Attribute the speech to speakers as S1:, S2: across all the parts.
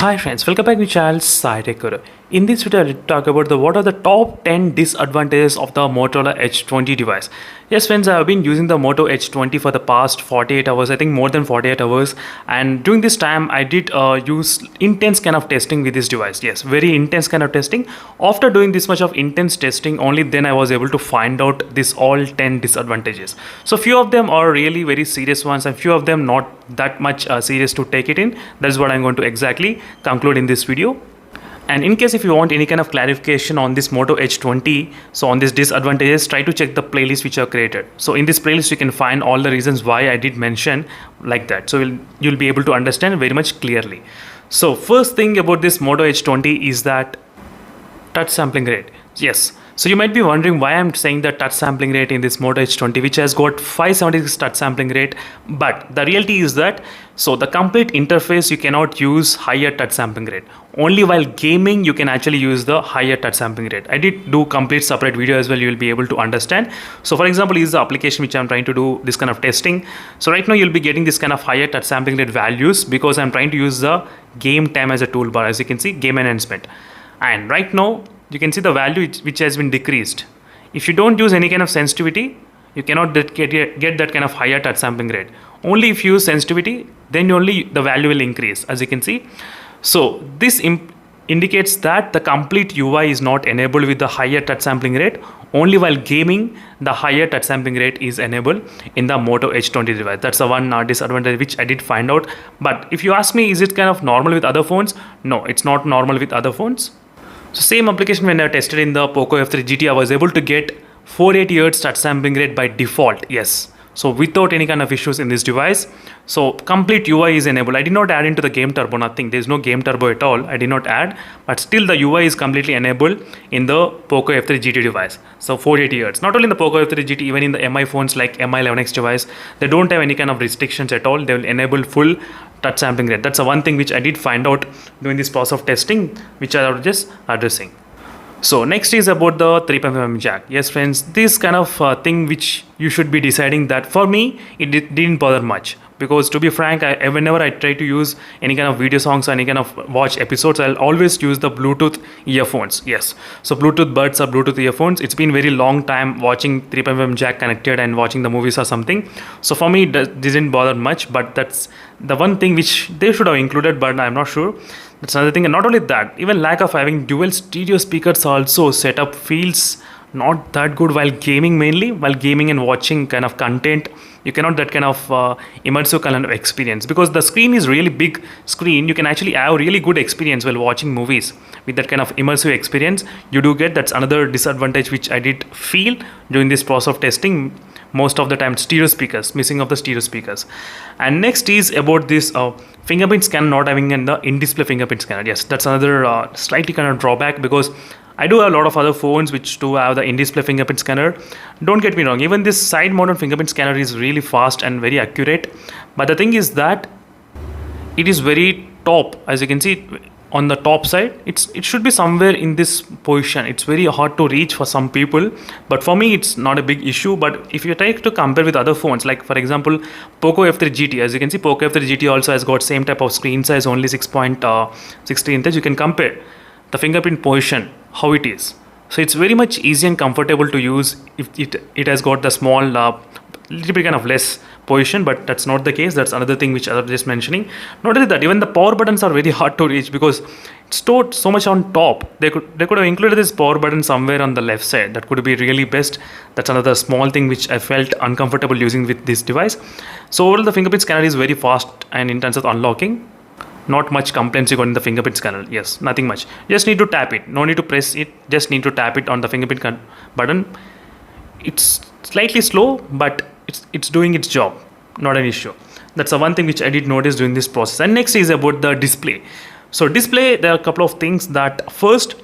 S1: Hi friends, welcome back to my channel Sai Tech Guru. In this video, I'll talk about what are the top 10 disadvantages of the Motorola Edge 20 device. Yes friends, I have been using the Moto Edge 20 for the past 48 hours, I think more than 48 hours. And during this time, I did use intense kind of testing with this device. Yes, very intense kind of testing. After doing this much of intense testing, only then I was able to find out this all 10 disadvantages. So few of them are really very serious ones and few of them not that much serious to take it in. That is what I'm going to exactly conclude in this video. And in case if you want any kind of clarification on this Moto Edge 20, so on these disadvantages, try to check the playlist which I have created. So in this playlist you can find all the reasons why I did mention like that. So you'll be able to understand very much clearly. So first thing about this Moto Edge 20 is that touch sampling rate. Yes. So you might be wondering why I'm saying the touch sampling rate in this Moto Edge 20, which has got 576 touch sampling rate. But the reality is that, so the complete interface, you cannot use higher touch sampling rate. Only while gaming, you can actually use the higher touch sampling rate. I did do complete separate video as well. You will be able to understand. So for example, this is the application which I'm trying to do this kind of testing. So right now you'll be getting this kind of higher touch sampling rate values because I'm trying to use the game time as a toolbar. As you can see, game enhancement. And right now, you can see the value which has been decreased. If you don't use any kind of sensitivity, you cannot get that kind of higher touch sampling rate. Only if you use sensitivity, then only the value will increase, as you can see. So this indicates that the complete UI is not enabled with the higher touch sampling rate. Only while gaming, the higher touch sampling rate is enabled in the Moto Edge 20 device. That's the one disadvantage which I did find out. But if you ask me, is it kind of normal with other phones? No, it's not normal with other phones. So same application when I tested in the Poco F3 GT, I was able to get 480 Hz touch sampling rate by default. Yes. So without any kind of issues in this device. So complete UI is enabled. I did not add into the game turbo, nothing. There is no game turbo at all. I did not add, but still the UI is completely enabled in the Poco F3 GT device. So 480 Hz. Not only in the Poco F3 GT, even in the MI phones like MI 11X device, they don't have any kind of restrictions at all. They will enable full touch sampling rate. That's the one thing which I did find out during this process of testing, which I was just addressing. So next is about the 3.5mm jack. Yes friends, this kind of thing which you should be deciding that for me, it didn't bother much. Because to be frank, whenever I try to use any kind of video songs or any kind of watch episodes, I'll always use the Bluetooth earphones. Yes, so Bluetooth buds or Bluetooth earphones. It's been very long time watching 3.5mm jack connected and watching the movies or something. So for me, it didn't bother much, but that's the one thing which they should have included, but I'm not sure. That's another thing. And not only that, even lack of having dual stereo speakers also setup feels not that good while gaming, mainly while gaming and watching kind of content. You cannot that kind of immersive kind of experience because the screen is really big screen. You can actually have really good experience while watching movies with that kind of immersive experience. You do get, that's another disadvantage which I did feel during this process of testing. Most of the time stereo speakers, missing of the stereo speakers. And next is about this fingerprint scanner not having the in-display fingerprint scanner. Yes, that's another slightly kind of drawback because I do have a lot of other phones which do have the in-display fingerprint scanner. Don't get me wrong, even this side-mounted fingerprint scanner is really fast and very accurate. But the thing is that it is very top, as you can see on the top side. It should be somewhere in this position. It's very hard to reach for some people, but for me it's not a big issue. But if you try to compare with other phones, like for example Poco F3 GT, as you can see Poco F3 GT also has got same type of screen size, only 6.60 inches. You can compare the fingerprint position, how it is. So it's very much easy and comfortable to use if it has got the small little bit kind of less position, but that's not the case. That's another thing which I was just mentioning. Not only that, even the power buttons are very hard to reach because it's stored so much on top. They could have included this power button somewhere on the left side. That could be really best. That's another small thing which I felt uncomfortable using with this device. So overall the fingerprint scanner is very fast and in terms of unlocking. Not much complaints you got in the fingerprint scanner. Yes, nothing much. Just need to tap it. No need to press it. Just need to tap it on the fingerprint button. It's slightly slow, but it's doing its job. Not an issue. That's the one thing which I did notice during this process. And next is about the display. So display, there are a couple of things. That first,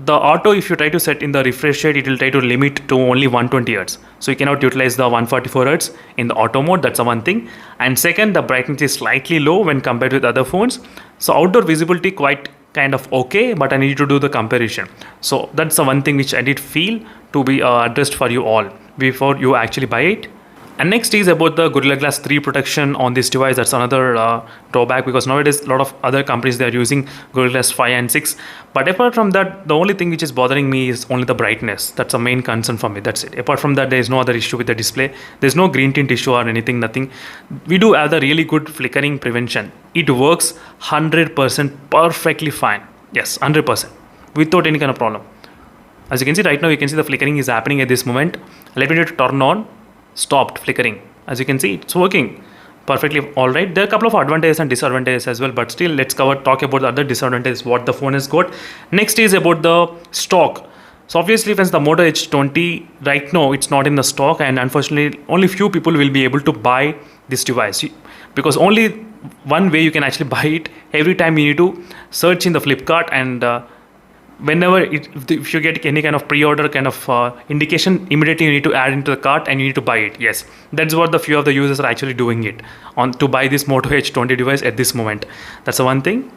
S1: the auto, if you try to set in the refresh rate, it will try to limit to only 120 Hz. So you cannot utilize the 144 Hz in the auto mode. That's the one thing. And second, the brightness is slightly low when compared with other phones. So outdoor visibility quite kind of okay, but I need to do the comparison. So that's the one thing which I did feel to be addressed for you all before you actually buy it. And next is about the Gorilla Glass 3 protection on this device. That's another drawback, because nowadays a lot of other companies, they are using Gorilla Glass 5 and 6. But apart from that, the only thing which is bothering me is only the brightness. That's a main concern for me. That's it. Apart from that, there is no other issue with the display. There's no green tint issue or anything, nothing. We do have the really good flickering prevention. It works 100% perfectly fine. Yes, 100% without any kind of problem. As you can see right now, you can see the flickering is happening at this moment. Let me turn on. Stopped flickering. As you can see, it's working perfectly all right. There are a couple of advantages and disadvantages as well, but still let's talk about the other disadvantages what the phone has got. Next is about the stock. So obviously, friends, the Moto H20 right now, it's not in the stock, and unfortunately only few people will be able to buy this device, because only one way you can actually buy it. Every time you need to search in the Flipkart, and whenever if you get any kind of pre-order kind of indication, immediately you need to add into the cart and you need to buy it. Yes, that's what the few of the users are actually doing it on to buy this Moto H20 device at this moment. That's the one thing.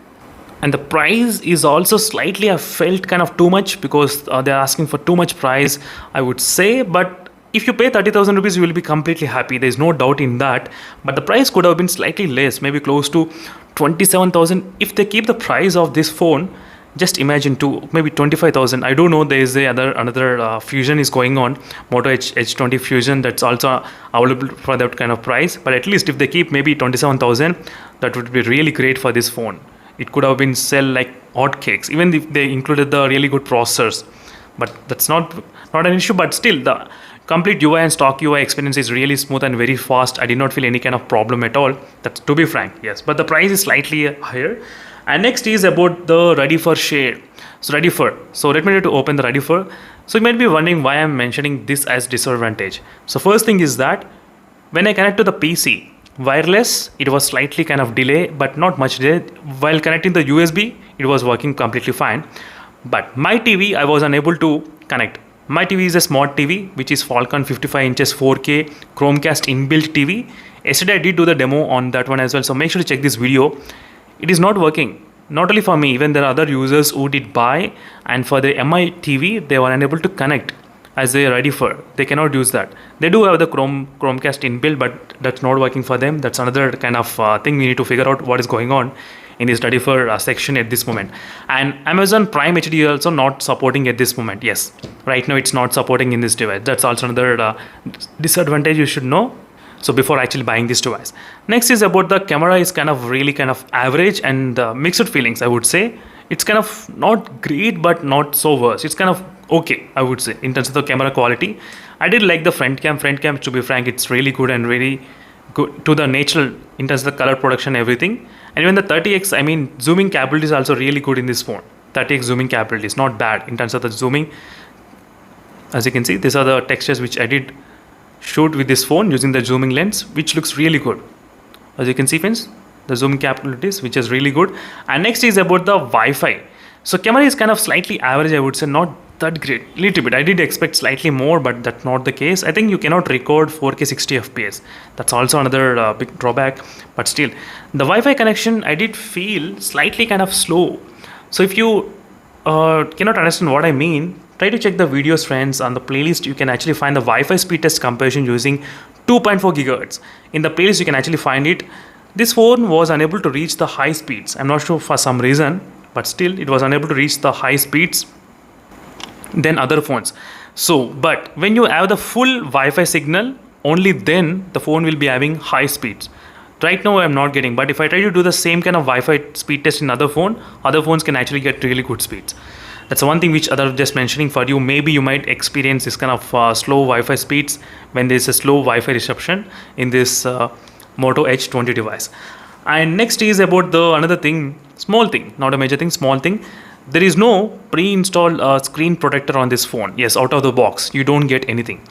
S1: And the price is also slightly, I felt, kind of too much, because they're asking for too much price, I would say. But if you pay 30,000 rupees, you will be completely happy. There's no doubt in that. But the price could have been slightly less, maybe close to 27,000. If they keep the price of this phone, just imagine to maybe 25,000. I don't know. There is another Fusion is going on, Moto H20 Fusion, that's also available for that kind of price. But at least if they keep maybe 27,000, that would be really great for this phone. It could have been sell like hotcakes, even if they included the really good processors. But that's not an issue. But still, the complete UI and stock UI experience is really smooth and very fast. I did not feel any kind of problem at all. That's, to be frank, yes. But the price is slightly higher. And next is about the ready for share. So ready for. So let me try to open the ready for. So you might be wondering why I'm mentioning this as disadvantage. So first thing is that when I connect to the PC wireless, it was slightly kind of delay, but not much delay. While connecting the USB, it was working completely fine. But my TV, I was unable to connect. My TV is a smart TV, which is Falcon 55 inches 4K Chromecast inbuilt TV. Yesterday I did do the demo on that one as well. So make sure to check this video. It is not working. Not only for me, even there are other users who did buy, and for the MI TV, they were unable to connect as they are ready for. They cannot use that. They do have the Chromecast inbuilt, but that's not working for them. That's another kind of thing we need to figure out what is going on in this ready for section at this moment. And Amazon Prime HD is also not supporting at this moment. Yes, right now it's not supporting in this device. That's also another disadvantage you should know. So before actually buying this device. Next is about the camera is kind of really kind of average and mixed feelings, I would say. It's kind of not great, but not so worse. It's kind of okay, I would say, in terms of the camera quality. I did like the front cam. To be frank, it's really good and really good to the natural in terms of the color production, everything. And even the 30x, I mean, zooming capability is also really good in this phone. 30x zooming capability is not bad in terms of the zooming. As you can see, these are the textures which I did shoot with this phone using the zooming lens, which looks really good. As you can see, friends, the zooming capabilities, which is really good. And next is about the Wi-Fi. So camera is kind of slightly average, I would say, not that great. Little bit. I did expect slightly more, but that's not the case. I think you cannot record 4K 60 FPS. That's also another big drawback. But still, the Wi-Fi connection, I did feel slightly kind of slow. So if you cannot understand what I mean, try to check the videos, friends. On the playlist, you can actually find the Wi-Fi speed test comparison using 2.4 GHz. In the playlist, you can actually find it. This phone was unable to reach the high speeds. I'm not sure for some reason, but still it was unable to reach the high speeds than other phones. So, but when you have the full Wi-Fi signal, only then the phone will be having high speeds. Right now I'm not getting, but if I try to do the same kind of Wi-Fi speed test in other phones can actually get really good speeds. That's one thing which other just mentioning for you. Maybe you might experience this kind of slow Wi-Fi speeds when there is a slow Wi-Fi reception in this Moto H20 device. And next is about the another thing, small thing, not a major thing, small thing. There is no pre-installed screen protector on this phone. Yes, out of the box, you don't get anything.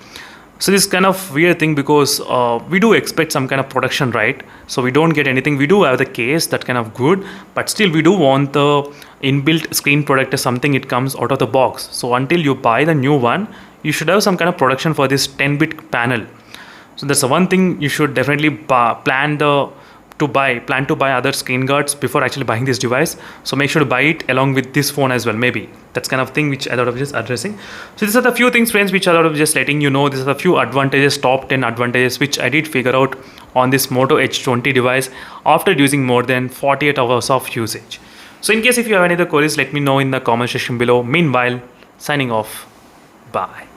S1: So this is kind of weird thing, because we do expect some kind of protection, right? So we don't get anything. We do have the case, that kind of good, but still we do want the inbuilt screen protector, something it comes out of the box. So until you buy the new one, you should have some kind of protection for this 10-bit panel. So that's the one thing you should definitely plan the plan to buy other screen guards before actually buying this device. So make sure to buy it along with this phone as well. Maybe that's kind of thing which I thought of just addressing. So these are the few things, friends, which I thought of just letting you know. These are the few advantages, top 10 advantages, which I did figure out on this Moto H20 device after using more than 48 hours of usage. So in case if you have any other queries, let me know in the comment section below. Meanwhile, signing off. Bye.